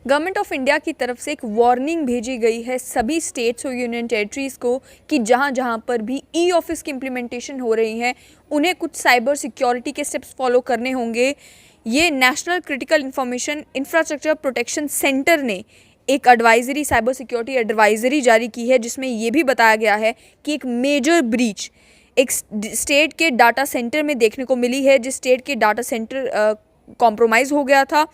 Government of India की तरफ से एक वार्निंग भेजी गई है सभी स्टेट्स और यूनियन टेरिटरीज़ को कि जहां जहां पर भी ई ऑफिस की इम्प्लीमेंटेशन हो रही है उन्हें कुछ साइबर सिक्योरिटी के स्टेप्स फॉलो करने होंगे। ये national critical information infrastructure protection centre ने एक एडवाइजरी, साइबर सिक्योरिटी एडवाइजरी जारी की है, जिसमें ये भी बताया गया है कि एक मेजर ब्रीच एक स्टेट के डाटा सेंटर में देखने को मिली है, जिस स्टेट के डाटा सेंटर कॉम्प्रोमाइज़ हो गया था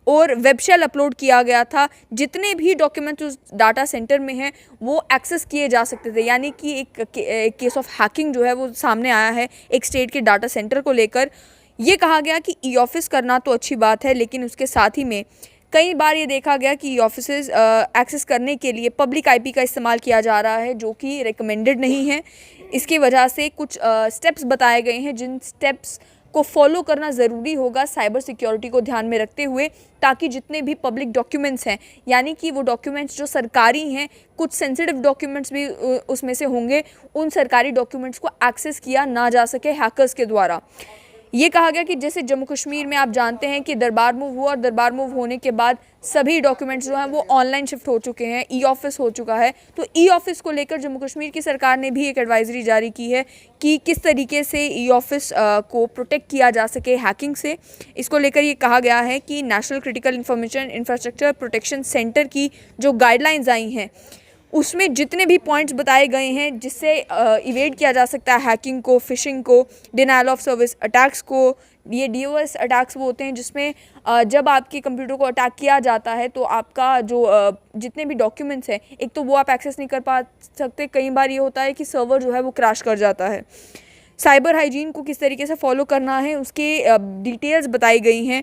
और वेब शेल अपलोड किया गया था। जितने भी डॉक्यूमेंट उस डाटा सेंटर में हैं वो एक्सेस किए जा सकते थे, यानी कि एक केस ऑफ हैकिंग जो है वो सामने आया है एक स्टेट के डाटा सेंटर को लेकर। ये कहा गया कि ई ऑफिस करना तो अच्छी बात है, लेकिन उसके साथ ही में कई बार ये देखा गया कि ई ऑफिसेज एक्सेस करने के लिए पब्लिक आईपी का इस्तेमाल किया जा रहा है, जो कि रिकमेंडेड नहीं है। इसकी वजह से कुछ स्टेप्स बताए गए हैं, जिन स्टेप्स को फॉलो करना ज़रूरी होगा साइबर सिक्योरिटी को ध्यान में रखते हुए, ताकि जितने भी पब्लिक डॉक्यूमेंट्स हैं, यानी कि वो डॉक्यूमेंट्स जो सरकारी हैं, कुछ सेंसिटिव डॉक्यूमेंट्स भी उसमें से होंगे, उन सरकारी डॉक्यूमेंट्स को एक्सेस किया ना जा सके हैकर्स के द्वारा। ये कहा गया कि जैसे जम्मू कश्मीर में आप जानते हैं कि दरबार मूव हुआ और दरबार मूव होने के बाद सभी डॉक्यूमेंट्स जो हैं वो ऑनलाइन शिफ्ट हो चुके हैं, ई ऑफिस हो चुका है। तो ई ऑफिस को लेकर जम्मू कश्मीर की सरकार ने भी एक एडवाइजरी जारी की है कि किस तरीके से ई ऑफिस को प्रोटेक्ट किया जा सके हैकिंग से। इसको लेकर ये कहा गया है कि national critical information infrastructure protection centre की जो गाइडलाइंस आई हैं उसमें जितने भी पॉइंट्स बताए गए हैं जिससे इवेड किया जा सकता है हैकिंग को, फिशिंग को, डिनायल ऑफ सर्विस अटैक्स को। ये डीओएस अटैक्स वो होते हैं जिसमें जब आपके कंप्यूटर को अटैक किया जाता है तो आपका जो जितने भी डॉक्यूमेंट्स हैं, एक तो वो आप एक्सेस नहीं कर पा सकते, कई बार ये होता है कि सर्वर जो है वो क्रैश कर जाता है। साइबर हाइजीन को किस तरीके से फॉलो करना है उसके डिटेल्स बताई गई हैं,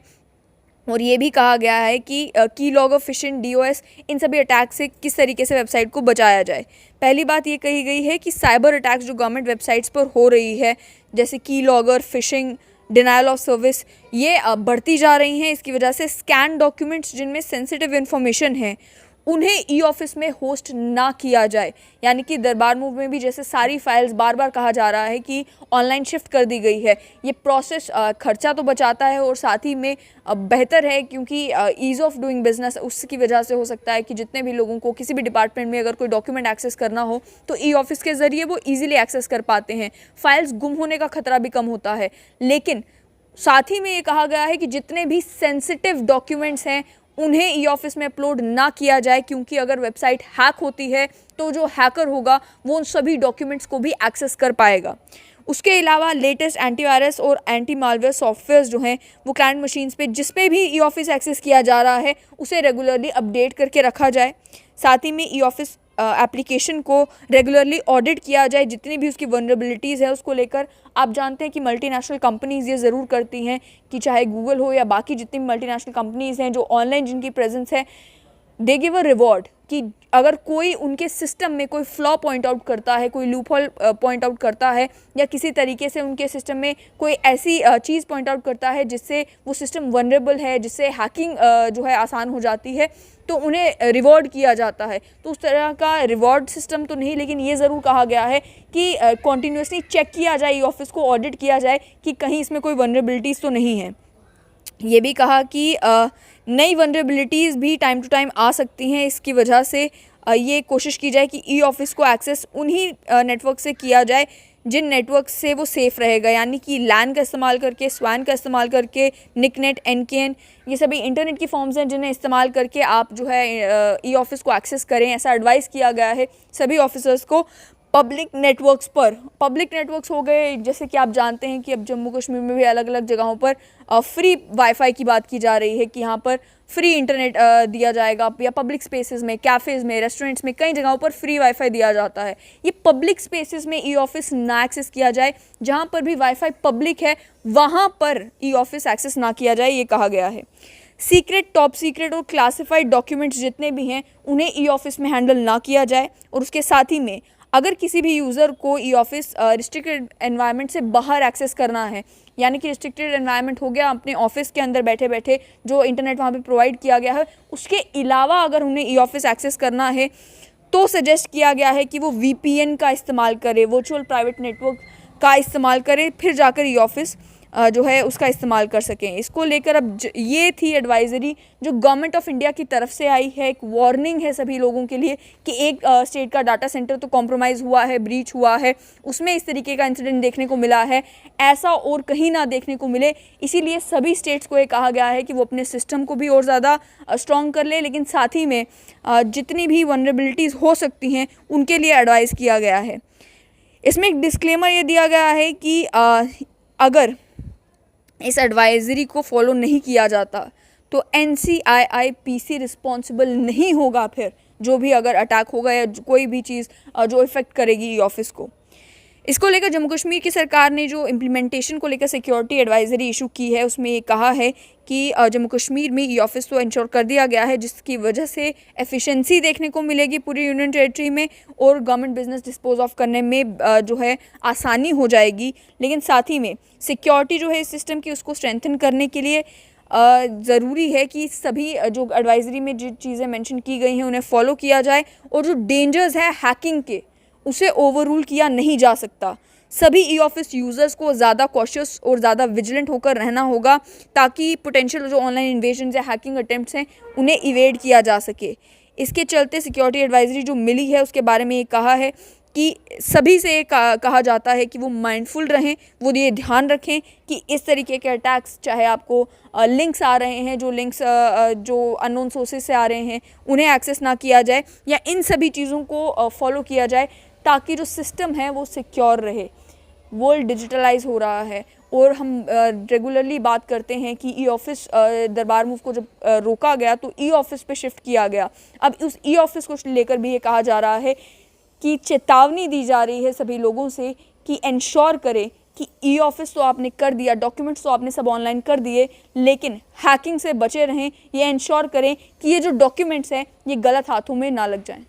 और ये भी कहा गया है कि की लॉगर, फिशिंग, डीओएस, इन सभी अटैक से किस तरीके से वेबसाइट को बचाया जाए। पहली बात ये कही गई है कि साइबर अटैक्स जो गवर्नमेंट वेबसाइट्स पर हो रही है, जैसे की logger, fishing, denial of service, ये बढ़ती जा रही हैं। इसकी वजह से स्कैन डॉक्यूमेंट्स जिनमें सेंसिटिव इन्फॉर्मेशन है उन्हें ई ऑफिस में होस्ट ना किया जाए, यानी कि दरबार मूव में भी जैसे सारी फाइल्स बार बार कहा जा रहा है कि ऑनलाइन शिफ्ट कर दी गई है। ये प्रोसेस खर्चा तो बचाता है और साथ ही में बेहतर है, क्योंकि ईज़ ऑफ डूइंग बिजनेस उसकी वजह से हो सकता है कि जितने भी लोगों को किसी भी डिपार्टमेंट में अगर कोई डॉक्यूमेंट एक्सेस करना हो तो ई ऑफिस के ज़रिए वो ईजिली एक्सेस कर पाते हैं, फाइल्स गुम होने का खतरा भी कम होता है। लेकिन साथ ही में ये कहा गया है कि जितने भी सेंसिटिव डॉक्यूमेंट्स हैं उन्हें ई ऑफिस में अपलोड ना किया जाए, क्योंकि अगर वेबसाइट हैक होती है तो जो हैकर होगा वो उन सभी डॉक्यूमेंट्स को भी एक्सेस कर पाएगा। उसके अलावा लेटेस्ट एंटीवायरस और एंटी मालवेयर सॉफ्टवेयर्स जो हैं वो क्लाइंट मशीन्स पे जिस पे भी ई ऑफिस एक्सेस किया जा रहा है उसे रेगुलरली अपडेट करके रखा जाए। साथ ही में ई ऑफिस एप्लीकेशन को रेगुलरली ऑडिट किया जाए, जितनी भी उसकी वनरेबिलिटीज़ है उसको लेकर। आप जानते हैं कि मल्टीनेशनल कंपनीज़ ये ज़रूर करती हैं कि चाहे गूगल हो या बाकी जितनी भी मल्टीनेशनल कंपनीज़ हैं जो ऑनलाइन जिनकी प्रेजेंस है, दे गिव अ रिवॉर्ड कि अगर कोई उनके सिस्टम में कोई फ्लॉ पॉइंट आउट करता है, कोई लूप होल पॉइंट आउट करता है, या किसी तरीके से उनके सिस्टम में कोई ऐसी चीज़ पॉइंट आउट करता है जिससे वो सिस्टम वनरेबल है, जिससे हैकिंग जो है आसान हो जाती है, तो उन्हें रिवॉर्ड किया जाता है। तो उस तरह का रिवॉर्ड सिस्टम तो नहीं, लेकिन ये ज़रूर कहा गया है कि कॉन्टीन्यूसली चेक किया जाए, ई ऑफिस को ऑडिट किया जाए कि कहीं इसमें कोई वनरेबिलिटीज़ तो नहीं है। ये भी कहा कि नई वनरेबिलिटीज़ भी टाइम टू टाइम आ सकती हैं, इसकी वजह से ये कोशिश की जाए कि ई ऑफिस को एक्सेस उन्हीं नेटवर्क से किया जाए जिन नेटवर्क से वो सेफ़ रहेगा, यानी कि लैन का इस्तेमाल करके, स्वान का इस्तेमाल करके, निकनेट, एनकेएन, ये सभी इंटरनेट की फॉर्म्स हैं जिन्हें इस्तेमाल करके आप जो है ई ऑफिस को एक्सेस करें। ऐसा एडवाइस किया गया है सभी ऑफिसर्स को। पब्लिक नेटवर्क्स पर, पब्लिक नेटवर्क्स हो गए जैसे कि आप जानते हैं कि अब जम्मू कश्मीर में भी अलग अलग जगहों पर फ्री वाईफाई की बात की जा रही है कि यहाँ पर फ्री इंटरनेट दिया जाएगा, या पब्लिक स्पेसेस में, कैफ़ेज़ में, रेस्टोरेंट्स में, कई जगहों पर फ्री वाईफाई दिया जाता है। ये पब्लिक स्पेसेस में ई ऑफिस ना एक्सेस किया जाए, जहाँ पर भी वाईफाई पब्लिक है वहाँ पर ई ऑफिस एक्सेस ना किया जाए, ये कहा गया है। सीक्रेट, टॉप सीक्रेट और क्लासिफाइड डॉक्यूमेंट्स जितने भी हैं उन्हें ई ऑफिस में हैंडल ना किया जाए, और उसके साथ ही में अगर किसी भी यूज़र को ई ऑफिस रिस्ट्रिक्टेड एनवायरनमेंट से बाहर एक्सेस करना है, यानी कि रिस्ट्रिक्टेड एनवायरनमेंट हो गया अपने ऑफिस के अंदर बैठे बैठे जो इंटरनेट वहाँ पे प्रोवाइड किया गया है, उसके अलावा अगर उन्हें ई ऑफिस एक्सेस करना है तो सजेस्ट किया गया है कि वो वीपीएन का इस्तेमाल करे, वर्चुअल प्राइवेट नेटवर्क का इस्तेमाल करे, फिर जाकर ई ऑफिस जो है उसका इस्तेमाल कर सकें। इसको लेकर अब ये थी एडवाइज़री जो गवर्नमेंट ऑफ इंडिया की तरफ से आई है। एक वार्निंग है सभी लोगों के लिए कि एक स्टेट का डाटा सेंटर तो कॉम्प्रोमाइज़ हुआ है, ब्रीच हुआ है, उसमें इस तरीके का इंसिडेंट देखने को मिला है, ऐसा और कहीं ना देखने को मिले। इसीलिए सभी स्टेट्स को ये कहा गया है कि वो अपने सिस्टम को भी और ज़्यादा स्ट्रॉन्ग कर ले, लेकिन साथ ही में जितनी भी वनरेबिलिटीज़ हो सकती हैं उनके लिए एडवाइस किया गया है। इसमें एक डिस्क्लेमर ये दिया गया है कि अगर इस एडवाइजरी को फॉलो नहीं किया जाता तो NCIIPC रिस्पॉन्सिबल नहीं होगा फिर जो भी अगर अटैक होगा या कोई भी चीज़ जो इफ़ेक्ट करेगी ई ऑफिस को। इसको लेकर जम्मू कश्मीर की सरकार ने जो इम्प्लीमेंटेशन को लेकर सिक्योरिटी एडवाइजरी इशू की है उसमें ये कहा है कि जम्मू कश्मीर में ई ऑफिस तो इंश्योर कर दिया गया है जिसकी वजह से एफिशिएंसी देखने को मिलेगी पूरी यूनियन टेरिटरी में और गवर्नमेंट बिजनेस डिस्पोज ऑफ करने में जो है आसानी हो जाएगी। लेकिन साथ ही में सिक्योरिटी जो है इस सिस्टम की उसको स्ट्रेंथन करने के लिए ज़रूरी है कि सभी जो एडवाइजरी में जो चीज़ें मेंशन की गई हैं उन्हें फॉलो किया जाए और जो डेंजर्स है हैकिंग के उसे ओवररूल किया नहीं जा सकता। सभी ई ऑफिस यूज़र्स को ज़्यादा कॉशियस और ज़्यादा विजिलेंट होकर रहना होगा ताकि पोटेंशियल जो ऑनलाइन इन्वेजन या हैकिंग अटेम्प्ट्स हैं उन्हें इवेड किया जा सके। इसके चलते सिक्योरिटी एडवाइजरी जो मिली है उसके बारे में ये कहा है कि सभी से कहा जाता है कि वो माइंडफुल रहें, वो ये ध्यान रखें कि इस तरीके के अटैक्स चाहे आपको लिंक्स आ रहे हैं जो लिंक्स जो अननोन सोर्सेज से आ रहे हैं उन्हें एक्सेस ना किया जाए या इन सभी चीज़ों को फॉलो किया जाए ताकि जो सिस्टम है वो सिक्योर रहे। वर्ल्ड डिजिटलाइज हो रहा है और हम रेगुलरली बात करते हैं कि ई ऑफिस दरबार मूव को जब रोका गया तो ई ऑफिस पे शिफ्ट किया गया। अब उस ई ऑफिस को लेकर भी ये कहा जा रहा है कि चेतावनी दी जा रही है सभी लोगों से कि इंश्योर करें कि ई ऑफिस तो आपने कर दिया, डॉक्यूमेंट्स तो आपने सब ऑनलाइन कर दिए, लेकिन हैकिंग से बचे रहें। ये इंश्योर करें कि ये जो डॉक्यूमेंट्स हैं ये गलत हाथों में ना लग जाएं।